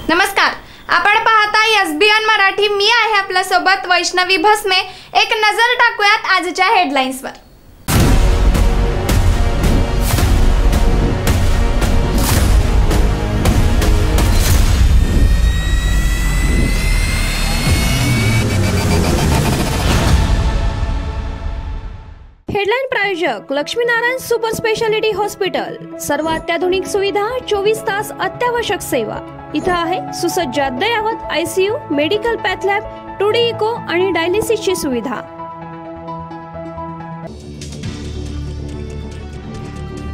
नमस्कार, आपण पाहता SBN मराठी। मी आहे आपल्या सोबत वैष्णवी भस्मे। एक नजर टाकूयात आजच्या हेडलाईन्सवर। हेडलाइन प्रायोजक लक्ष्मीनारायण सुपर स्पेशालिटी हॉस्पिटल। सर्व अत्याधुनिक सुविधा, 24 तास अत्यावश्यक सेवा। इथं आहे सुसज्ज अद्ययावत ICU, medical path lab, 2D echo आणि डायलिसिसची सुविधा।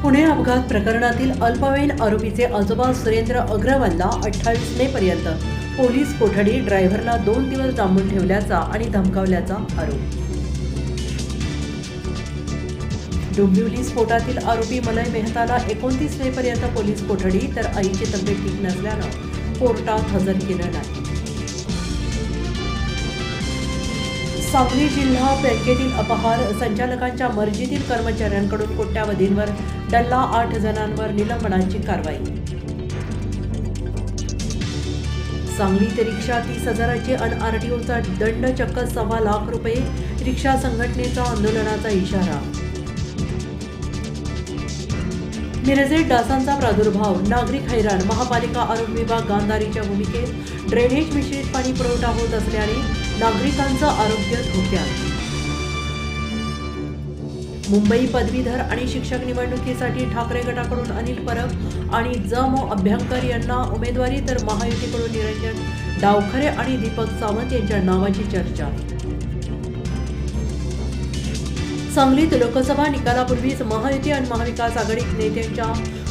पुणे अपघात प्रकरणातील अल्पवयीन आरोपीचे आजोबा सुरेंद्र अग्रवालला 28 मे पर्यंत पोलीस कोठडी, ड्रायव्हरला 2 दिवस डांबून ठेवल्याचा आणि धमकावल्याचा आरोप। डोंबिवली स्फोटातील आरोपी मलय मेहताला 29 मे पर्यंत पोलीस कोठडी, तर आईची तब्येत ठीक नसल्यानं कोर्टात हजर केलं नाही। सांगली जिल्हा बँकेतील अपहार, संचालकांच्या मर्जीतील कर्मचाऱ्यांकडून कोट्यावधींवर डल्ला, 8 जणांवर निलंबनाची कारवाई। सांगलीत रिक्षा 30,000ची अन RTOचा दंड, चक्क 1.25 लाख रुपये। रिक्षा संघटनेचा आंदोलनाचा इशारा। मिरजेत डासांचा प्रादुर्भाव, नागरिक हैराण, महापालिका आरोग्य विभाग गांधारीच्या भूमिकेत। ड्रेनेज मिश्रित पाणी पुरवठा होत असल्याने नागरिकांचं आरोग्य धोक्यात। मुंबई पदवीधर आणि शिक्षक निवडणुकीसाठी ठाकरे गटाकडून अनिल परब आणि ज.मो. अभ्यंकर यांना उमेदवारी, तर महायुतीकडून निरंजन डावखरे आणि दीपक सावंत यांच्या नावाची चर्चा। सांगलीत लोकसभा निकालापूर्वीच महायुती आणि महाविकास आघाडी नेत्यांच्या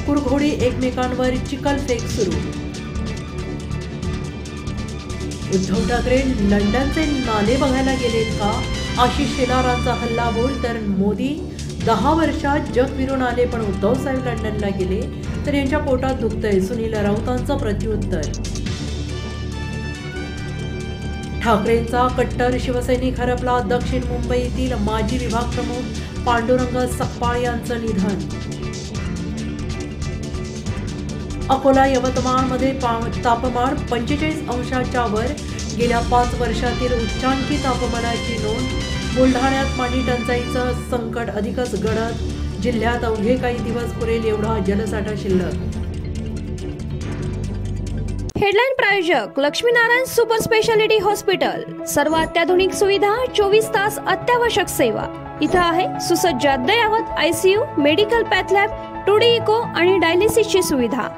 कुरघोडी, एकमेकांवर चिखलफेक सुरू। उद्धव ठाकरे लंडनचे नाणे बघायला गेलेत का? आशिष शेलारांचा हल्लाबोल, तर मोदी 10 वर्षात जग फिरून आले पण उद्धव साहेब लंडनला गेले तर यांच्या पोटात दुखतंय, सुनील राऊतांचं प्रत्युत्तर। ठाकरेंचा कट्टर शिवसैनिक हरपला, दक्षिण मुंबईतील माजी विभाग प्रमुख पांडुरंग सकपाळ यांचं निधन। अकोला, यवतमाळमध्ये तापमान 45 अंशाच्या वर, गेल्या 5 वर्षातील उच्चांकी तापमानाची नोंद। बुलढाण्यात पाणी टंचाईचं संकट अधिकच गडद, जिल्ह्यात अवघे काही दिवस पुरेल एवढा जलसाठा शिल्लक। हेडलाइन प्रायोजक लक्ष्मीनारायण सुपर स्पेशालिटी हॉस्पिटल। सर्व अत्याधुनिक सुविधा, 24 तास अत्यावश्यक सेवा। इथं आहे सुसज्ज अद्ययावत ICU, medical path lab, 2D echo आणि डायलिसिसची सुविधा।